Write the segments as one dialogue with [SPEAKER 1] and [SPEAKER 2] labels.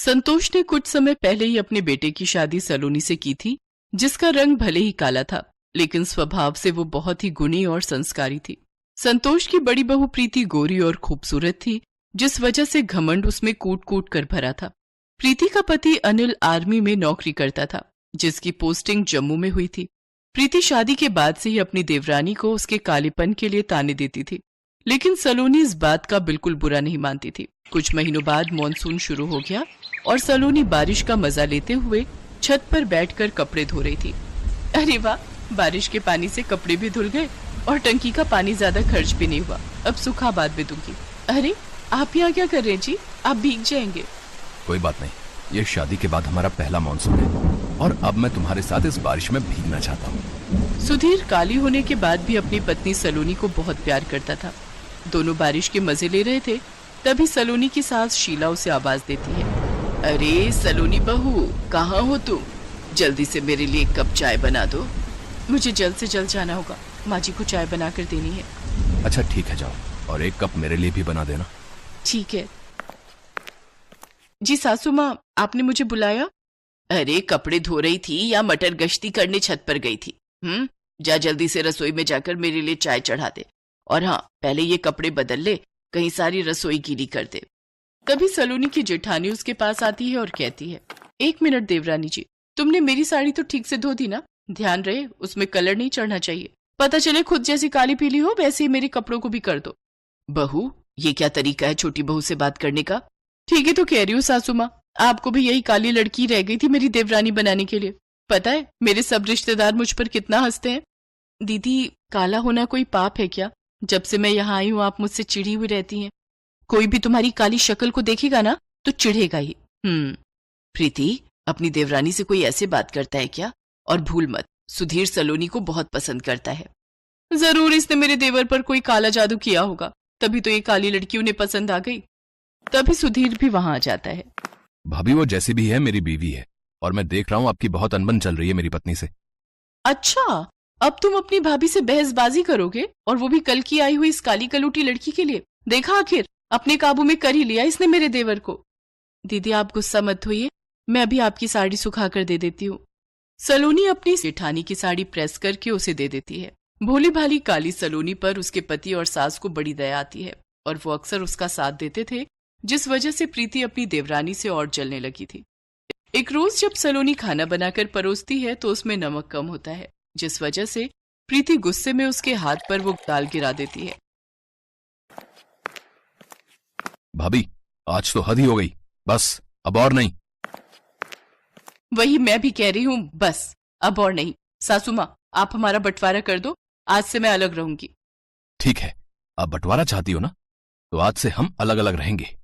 [SPEAKER 1] संतोष ने कुछ समय पहले ही अपने बेटे की शादी सलोनी से की थी, जिसका रंग भले ही काला था, लेकिन स्वभाव से वो बहुत ही गुणी और संस्कारी थी। संतोष की बड़ी बहू प्रीति गोरी और खूबसूरत थी, जिस वजह से घमंड उसमें कूट कूट कर भरा था। प्रीति का पति अनिल आर्मी में नौकरी करता था, जिसकी पोस्टिंग जम्मू में हुई थी। प्रीति शादी के बाद से ही अपनी देवरानी को उसके कालेपन के लिए ताने देती थी, लेकिन सलोनी इस बात का बिल्कुल बुरा नहीं मानती थी। कुछ महीनों बाद मॉनसून शुरू हो गया और सलोनी बारिश का मजा लेते हुए छत पर बैठकर कपड़े धो रही थी। अरे वाह, बारिश के पानी से कपड़े भी धुल गए और टंकी का पानी ज्यादा खर्च भी नहीं हुआ। अब सूखा बाद में दूंगी। अरे आप यहाँ क्या कर रहे हैं जी? आप भीग जाएंगे।
[SPEAKER 2] कोई बात नहीं, ये शादी के बाद हमारा पहला मॉनसून है और अब मैं तुम्हारे साथ इस बारिश में भीगना चाहता हूँ।
[SPEAKER 1] सुधीर काली होने के बाद भी अपनी पत्नी सलोनी को बहुत प्यार करता था। दोनों बारिश के मजे ले रहे थे, तभी सलोनी की सास शीला उसे आवाज देती है। अरे सलोनी बहू, कहाँ हो तुम? जल्दी से मेरे लिए एक कप चाय बना दो। मुझे जल्द से जल्द जाना होगा, माँ जी को चाय बना कर देनी है।
[SPEAKER 2] अच्छा ठीक है, जाओ और एक कप मेरे लिए भी बना देना।
[SPEAKER 1] ठीक है जी। सासू माँ, आपने मुझे बुलाया? अरे कपड़े धो रही थी या मटर गश्ती करने छत पर गई थी? जा जल्दी से रसोई में जाकर मेरे लिए चाय चढ़ा दे। और हाँ, पहले ये कपड़े बदल ले, कहीं सारी रसोई गीली कर दे। तभी सलोनी की जेठानी उसके पास आती है और कहती है, 1 मिनट देवरानी जी, तुमने मेरी साड़ी तो ठीक से धो दी ना? ध्यान रहे उसमें कलर नहीं चढ़ना चाहिए। पता चले खुद जैसी काली पीली हो वैसे ही मेरे कपड़ों को भी कर दो। बहू, ये क्या तरीका है छोटी बहू से बात करने का? ठीक है तो कह रही हूँ सासू माँ, आपको भी यही काली लड़की रह गई थी मेरी देवरानी बनाने के लिए। पता है मेरे सब रिश्तेदार मुझ पर कितना हंसते हैं। दीदी, काला होना कोई पाप है क्या? जब से मैं यहाँ आई हूँ आप मुझसे चिढ़ी हुई रहती हैं। कोई भी तुम्हारी काली शक्ल को देखेगा ना तो चिढ़ेगा ही। प्रीति, अपनी देवरानी से कोई ऐसे बात करता है क्या? और भूल मत, सुधीर सलोनी को बहुत पसंद करता है। जरूर इसने मेरे देवर पर कोई काला जादू किया होगा, तभी तो ये काली लड़की उन्हें पसंद आ गई। तभी सुधीर भी वहां आ जाता है।
[SPEAKER 2] भाभी, वो जैसी भी है मेरी बीवी है और मैं देख रहा हूँ आपकी बहुत अनबन चल रही है मेरी पत्नी से।
[SPEAKER 1] अच्छा, अब तुम अपनी भाभी से बहसबाजी करोगे, और वो भी कल की आई हुई इस काली कलूटी लड़की के लिए? देखा, आखिर अपने काबू में कर ही लिया इसने मेरे देवर को। दीदी आप गुस्सा मत होइए, मैं अभी आपकी साड़ी सुखा कर दे देती हूँ। सलोनी अपनी जेठानी की साड़ी प्रेस करके उसे दे देती है। भोली भाली काली सलोनी पर उसके पति और सास को बड़ी दया आती है और वो अक्सर उसका साथ देते थे, जिस वजह से प्रीति अपनी देवरानी से और जलने लगी थी। एक रोज जब सलोनी खाना बनाकर परोसती है तो उसमें नमक कम होता है, जिस वजह से प्रीति गुस्से में उसके हाथ पर वो दाल गिरा देती है।
[SPEAKER 2] भाभी, आज तो हद ही हो गई, बस अब और नहीं।
[SPEAKER 1] वही मैं भी कह रही हूँ, बस अब और नहीं। सासू माँ, आप हमारा बंटवारा कर दो, आज से मैं अलग रहूंगी।
[SPEAKER 2] ठीक है, आप बंटवारा चाहती हो ना, तो आज से हम अलग अलग रहेंगे।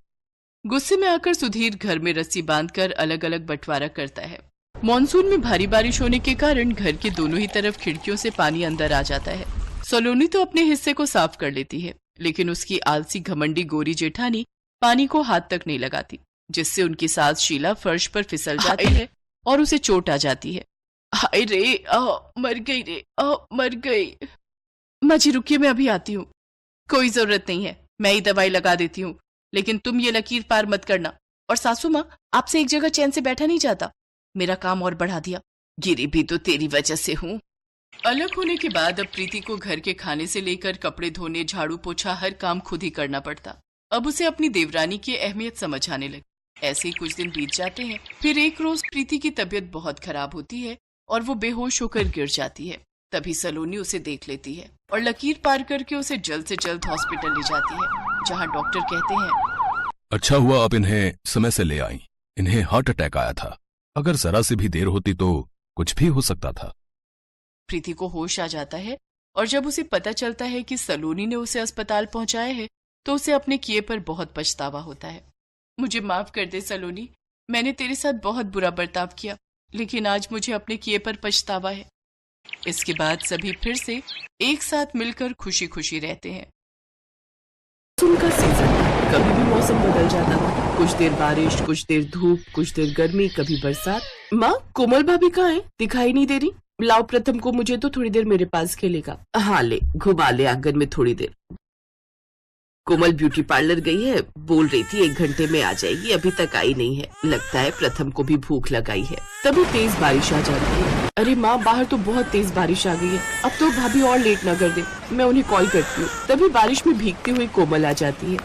[SPEAKER 1] गुस्से में आकर सुधीर घर में रस्सी बांधकर अलग अलग बंटवारा करता है। मॉनसून में भारी बारिश होने के कारण घर के दोनों ही तरफ खिड़कियों से पानी अंदर आ जाता है। सलोनी तो अपने हिस्से को साफ कर लेती है, लेकिन उसकी आलसी घमंडी गोरी जेठानी पानी को हाथ तक नहीं लगाती, जिससे उनकी सास शीला फर्श पर फिसल जाती है और उसे चोट आ जाती है। हाय रे, मर गई रे, मर गई। माँ जी रुकिए, मैं अभी आती हूँ। कोई जरूरत नहीं है, मैं ही दवाई लगा देती हूँ, लेकिन तुम ये लकीर पार मत करना। और सासू माँ, आपसे एक जगह चैन से बैठा नहीं जाता, मेरा काम और बढ़ा दिया। गिरी भी तो तेरी वजह से हूँ। अलग होने के बाद अब प्रीति को घर के खाने से लेकर कपड़े धोने, झाड़ू पोछा हर काम खुद ही करना पड़ता। अब उसे अपनी देवरानी की अहमियत समझ आने लगी। ऐसे ही कुछ दिन बीत जाते हैं। फिर एक रोज प्रीति की तबीयत बहुत खराब होती है और वो बेहोश होकर गिर जाती है। तभी सलोनी उसे देख लेती है और लकीर पार करके उसे जल्द से जल्द हॉस्पिटल ले जाती है, जहाँ डॉक्टर कहते हैं,
[SPEAKER 2] अच्छा हुआ आप इन्हें समय से ले आई, इन्हें हार्ट अटैक आया था, अगर जरा से भी देर होती तो कुछ भी हो सकता था।
[SPEAKER 1] प्रीति को होश आ जाता है और जब उसे पता चलता है कि सलोनी ने उसे अस्पताल पहुंचाया है तो उसे अपने किए पर बहुत पछतावा होता है। मुझे माफ कर दे सलोनी, मैंने तेरे साथ बहुत बुरा बर्ताव किया, लेकिन आज मुझे अपने किए पर पछतावा है। इसके बाद सभी फिर से एक साथ मिलकर खुशी खुशी रहते हैं। मानसून का सीजन, कभी भी मौसम बदल जाता था। कुछ देर बारिश, कुछ देर धूप, कुछ देर गर्मी, कभी बरसात। माँ, कोमल भाभी कहाँ है? दिखाई नहीं दे रही। लाओ प्रथम को, मुझे तो थोड़ी देर मेरे पास खेलेगा। हाँ ले, घुमा ले आंगन में थोड़ी देर। कोमल ब्यूटी पार्लर गई है, बोल रही थी 1 घंटे में आ जाएगी, अभी तक आई नहीं है। लगता है प्रथम को भी भूख लगाई है। तभी तेज बारिश आ जाती है। अरे माँ, बाहर तो बहुत तेज बारिश आ गई है, अब तो भाभी और लेट ना कर दे, मैं उन्हें कॉल करती हूँ। तभी बारिश में भीगती हुई कोमल आ जाती है।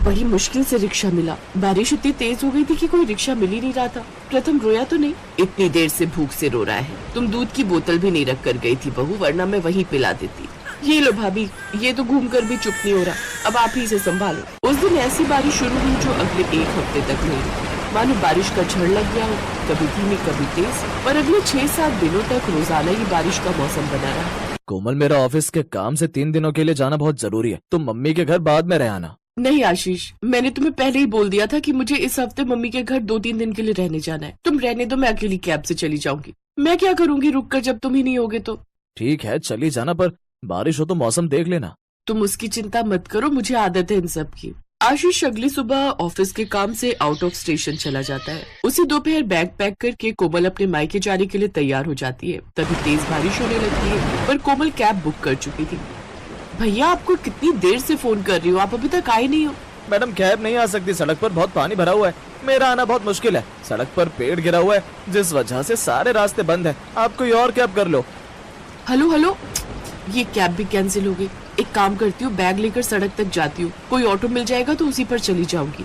[SPEAKER 1] बड़ी मुश्किल से रिक्शा मिला। बारिश इतनी तेज हो गई थी कि कोई रिक्शा मिल ही नहीं रहा था। प्रथम रोया तो नहीं? इतनी देर से भूख से रो रहा है। तुम दूध की बोतल भी नहीं रख कर गई थी बहू, वरना मैं वहीं पिला देती। ये लो भाभी, ये तो घूम कर भी चुप नहीं हो रहा, अब आप ही इसे संभालो। उस दिन ऐसी बारिश शुरू हुई जो अगले 1 हफ्ते तक नहीं रुकी। मानो बारिश का झड़ लग गया हो, कभी धीमी कभी तेज, पर अगले 6-7 दिनों तक रोजाना ही बारिश का मौसम बना रहा।
[SPEAKER 3] कोमल, मेरा ऑफिस के काम से 3 दिनों के लिए जाना बहुत जरूरी है, तुम मम्मी के घर बाद में रह आना।
[SPEAKER 1] नहीं आशीष, मैंने तुम्हें पहले ही बोल दिया था कि मुझे इस हफ्ते मम्मी के घर 2-3 दिन के लिए रहने जाना है। तुम रहने दो, मैं अकेली कैब से चली जाऊंगी। मैं क्या करूंगी रुक कर जब तुम ही नहीं होगे तो।
[SPEAKER 3] ठीक है, चली जाना, पर बारिश हो तो मौसम देख लेना।
[SPEAKER 1] तुम उसकी चिंता मत करो, मुझे आदत है इन सब की। आशीष अगली सुबह ऑफिस के काम से आउट ऑफ स्टेशन चला जाता है। उसी दोपहर बैग पैक करके कोमल अपने मायके जाने के लिए तैयार हो जाती है। तभी तेज बारिश होने लगती है, पर कोमल कैब बुक कर चुकी थी। भैया, आपको कितनी देर से फोन कर रही हो, आप अभी तक आए नहीं हो।
[SPEAKER 3] मैडम, कैब नहीं आ सकती, सड़क पर बहुत पानी भरा हुआ है, मेरा आना बहुत मुश्किल है। सड़क पर पेड़ गिरा हुआ है, जिस वजह से सारे रास्ते बंद हैं। आप कोई और कैब कर लो।
[SPEAKER 1] हेलो हेलो, ये कैब भी कैंसिल हो गई। एक काम करती हूँ, बैग लेकर सड़क तक जाती हूँ, कोई ऑटो मिल जाएगा तो उसी पर चली जाऊंगी।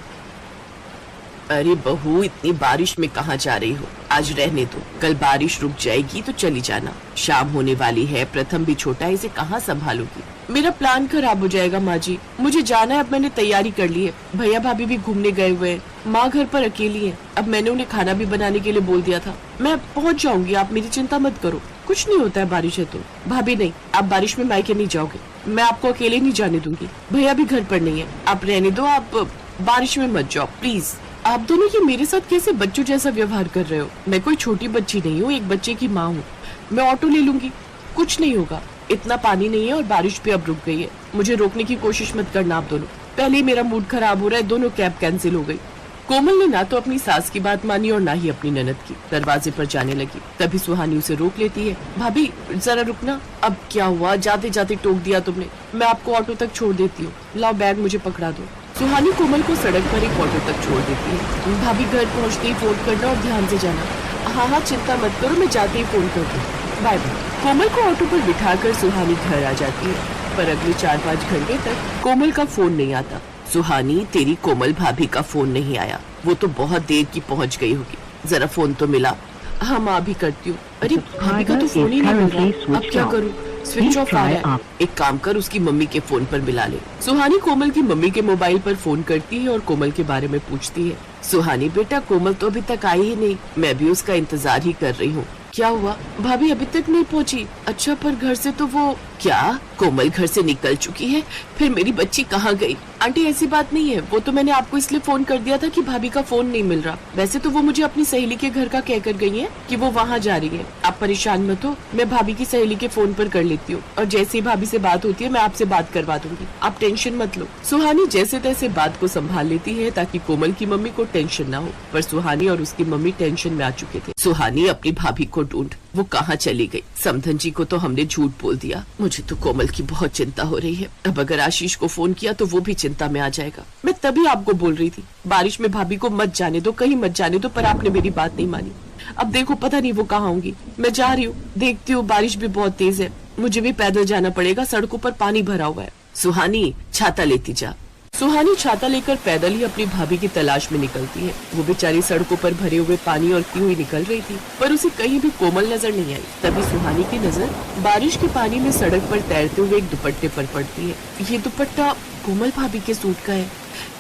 [SPEAKER 1] अरे बहू, इतनी बारिश में कहाँ जा रही हो? आज रहने दो, कल बारिश रुक जाएगी तो चली जाना। शाम होने वाली है, प्रथम भी छोटा है, इसे कहाँ संभालोगी? मेरा प्लान खराब हो जाएगा माँ जी, मुझे जाना है। अब मैंने तैयारी कर ली है, भैया भाभी भी घूमने गए हुए हैं, माँ घर पर अकेली है। अब मैंने उन्हें खाना भी बनाने के लिए बोल दिया था। मैं पहुँच जाऊंगी, आप मेरी चिंता मत करो, कुछ नहीं होता है बारिश है तो। भाभी नहीं, आप बारिश में मायके नहीं जाओगे, मैं आपको अकेले नहीं जाने दूंगी। भैया भी घर पर नहीं है, आप रहने दो, आप बारिश में मत जाओ प्लीज। आप दोनों ये मेरे साथ कैसे बच्चों जैसा व्यवहार कर रहे हो? मैं कोई छोटी बच्ची नहीं हूँ, एक बच्चे की माँ हूँ। मैं ऑटो ले लूंगी, कुछ नहीं होगा। इतना पानी नहीं है और बारिश भी अब रुक गई है। मुझे रोकने की कोशिश मत करना आप दोनों। पहले ही मेरा मूड खराब हो रहा है, दोनों कैब कैंसिल हो गई। कोमल ने ना तो अपनी सास की बात मानी और ना ही अपनी ननद की। दरवाजे पर जाने लगी, तभी सुहानी उसे रोक लेती है। भाभी जरा रुकना। अब क्या हुआ, जाते जाते टोक दिया तुमने। मैं आपको ऑटो तक छोड़ देती हूँ, लाओ बैग मुझे पकड़ा दो। सुहानी कोमल को सड़क पर एक ऑटो तक छोड़ देती है। भाभी घर पहुँचते ही फोन करना और ध्यान से जाना। हाँ, चिंता मत करो, मैं जाते ही फोन कर दूँ, बाय बाय। कोमल को ऑटो पर बिठाकर सुहानी घर आ जाती है, पर अगले 4-5 घंटे तक कोमल का फोन नहीं आता। सुहानी, तेरी कोमल भाभी का फोन नहीं आया, वो तो बहुत देर की पहुंच गई होगी, जरा फोन तो मिला। हाँ माँ, भी करती हूँ। अरे भाभी का तो फोन ही नहीं मिल रहा, अब क्या करूँ? स्विच ऑफ आ रहा है। एक काम कर, उसकी मम्मी के फोन पर मिला ले। सुहानी कोमल की मम्मी के मोबाइल पर फोन करती है और कोमल के बारे में पूछती है। सुहानी बेटा, कोमल तो अभी तक आई ही नहीं, मैं भी उसका इंतजार ही कर रही हूँ। क्या हुआ? भाभी अभी तक नहीं पहुँची? अच्छा, पर घर से तो वो क्या? कोमल घर से निकल चुकी है? फिर मेरी बच्ची कहाँ गई? आंटी ऐसी बात नहीं है, वो तो मैंने आपको इसलिए फोन कर दिया था कि भाभी का फोन नहीं मिल रहा। वैसे तो वो मुझे अपनी सहेली के घर का कहकर गई है कि वो वहाँ जा रही है। आप परेशान मत हो, मैं भाभी की सहेली के फोन पर कर लेती हूँ और जैसे ही भाभी से बात होती है मैं आपसे बात करवा दूंगी, आप टेंशन मत लो। सुहानी जैसे तैसे बात को संभाल लेती है ताकि कोमल की मम्मी को टेंशन न हो, पर सुहानी और उसकी मम्मी टेंशन में आ चुके थे। सुहानी अपनी भाभी को ढूंढ, वो कहाँ चली गई? समधन जी को तो हमने झूठ बोल दिया। मुझे तो कोमल की बहुत चिंता हो रही है। अब अगर आशीष को फोन किया तो वो भी चिंता में आ जाएगा। मैं तभी आपको बोल रही थी बारिश में भाभी को मत जाने दो, कहीं मत जाने दो, पर आपने मेरी बात नहीं मानी। अब देखो पता नहीं वो कहाँ होंगी। मैं जा रही हूँ, देखती हूँ, बारिश भी बहुत तेज है, मुझे भी पैदल जाना पड़ेगा, सड़कों पर पानी भरा हुआ है। सुहानी छाता लेती जा। सुहानी छाता लेकर पैदल ही अपनी भाभी की तलाश में निकलती है। वो बेचारी सड़कों पर भरे हुए पानी और हुई निकल रही थी, पर उसे कहीं भी कोमल नजर नहीं आई। तभी सुहानी की नजर बारिश के पानी में सड़क पर तैरते हुए एक दुपट्टे पर पड़ती है। ये दुपट्टा कोमल भाभी के सूट का है।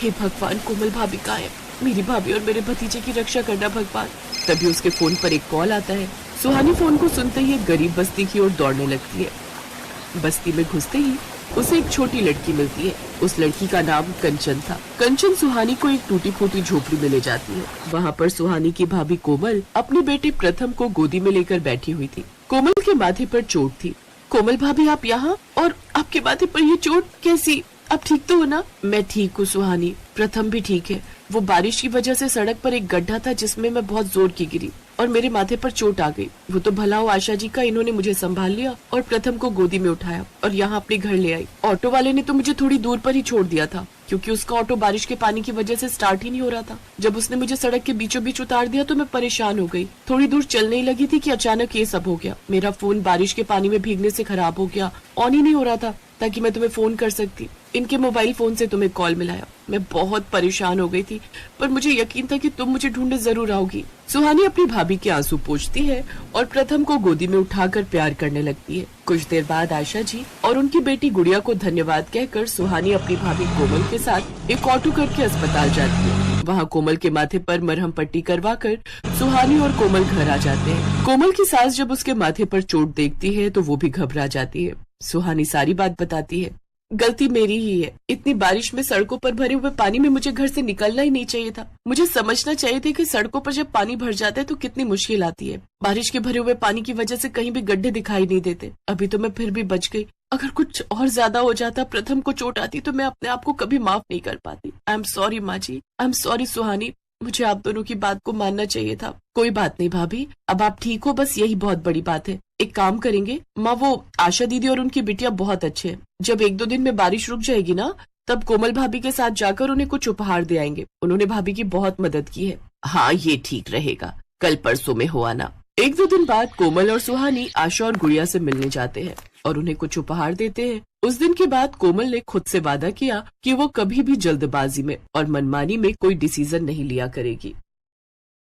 [SPEAKER 1] हे भगवान, कोमल भाभी कहाँ है? मेरी भाभी और मेरे भतीजे की रक्षा करना भगवान। तभी उसके फोन पर एक कॉल आता है। सुहानी फोन को सुनते ही एक गरीब बस्ती की ओर दौड़ने लगती है। बस्ती में घुसते ही उसे एक छोटी लड़की मिलती है। उस लड़की का नाम कंचन था। कंचन सुहानी को एक टूटी फूटी झोपड़ी में ले जाती है। वहाँ पर सुहानी की भाभी कोमल अपने बेटे प्रथम को गोदी में लेकर बैठी हुई थी। कोमल के माथे पर चोट थी। कोमल भाभी आप यहाँ, और आपके माथे पर ये चोट कैसी? आप ठीक तो हो ना? मैं ठीक हूँ सुहानी, प्रथम भी ठीक है। वो बारिश की वजह से सड़क पर एक गड्ढा था जिसमें मैं बहुत जोर की गिरी।
[SPEAKER 4] और मेरे माथे पर चोट आ गई। वो तो भला हो आशा जी का, इन्होंने मुझे संभाल लिया और प्रथम को गोदी में उठाया और यहाँ अपने घर ले आई। ऑटो वाले ने तो मुझे थोड़ी दूर पर ही छोड़ दिया था, क्योंकि उसका ऑटो बारिश के पानी की वजह से स्टार्ट ही नहीं हो रहा था। जब उसने मुझे सड़क के बीचों बीच उतार दिया तो मैं परेशान हो गई। थोड़ी दूर चलने ही लगी थी कि अचानक ये सब हो गया। मेरा फोन बारिश के पानी में भीगने से खराब हो गया, ऑन ही नहीं हो रहा था ताकि मैं तुम्हें फोन कर सकती। इनके मोबाइल फोन से तुम्हें कॉल मिलाया। मैं बहुत परेशान हो गई थी, पर मुझे यकीन था कि तुम मुझे ढूंढने जरूर आओगी। सुहानी अपनी भाभी के आंसू पोंछती है और प्रथम को गोदी में उठाकर प्यार करने लगती है। कुछ देर बाद आशा जी और उनकी बेटी गुड़िया को धन्यवाद कहकर सुहानी अपनी भाभी कोमल के साथ एक ऑटो करके अस्पताल जाती है। वहाँ कोमल के माथे पर मरहम पट्टी करवाकर सुहानी और कोमल घर आ जाते हैं। कोमल की सास जब उसके माथे पर चोट देखती है तो वो भी घबरा जाती है। सुहानी सारी बात बताती है। गलती मेरी ही है। इतनी बारिश में सड़कों पर भरे हुए पानी में मुझे घर से निकलना ही नहीं चाहिए था। मुझे समझना चाहिए था कि सड़कों पर जब पानी भर जाता है तो कितनी मुश्किल आती है। बारिश के भरे हुए पानी की वजह से कहीं भी गड्ढे दिखाई नहीं देते। अभी तो मैं फिर भी बच गई। अगर कुछ और ज्यादा हो जाता, प्रथम को चोट आती, तो मैं अपने आप को कभी माफ नहीं कर पाती। आई एम सॉरी माँ जी, आई एम सॉरी सुहानी। मुझे आप दोनों की बात को मानना चाहिए था। कोई बात नहीं भाभी, अब आप ठीक हो, बस यही बहुत बड़ी बात है। एक काम करेंगे माँ, वो आशा दीदी और उनकी बिटिया बहुत अच्छे हैं। जब 1-2 दिन में बारिश रुक जाएगी ना, तब कोमल भाभी के साथ जाकर उन्हें कुछ उपहार दे आएंगे। उन्होंने भाभी की बहुत मदद की है। हाँ, ये ठीक रहेगा। कल परसों में हो आना। 1-2 दिन बाद कोमल और सुहानी आशा और गुड़िया से मिलने जाते हैं और उन्हें कुछ उपहार देते हैं। उस दिन के बाद कोमल ने खुद से वादा किया कि वो कभी भी जल्दबाजी में और मनमानी में कोई डिसीजन नहीं लिया करेगी।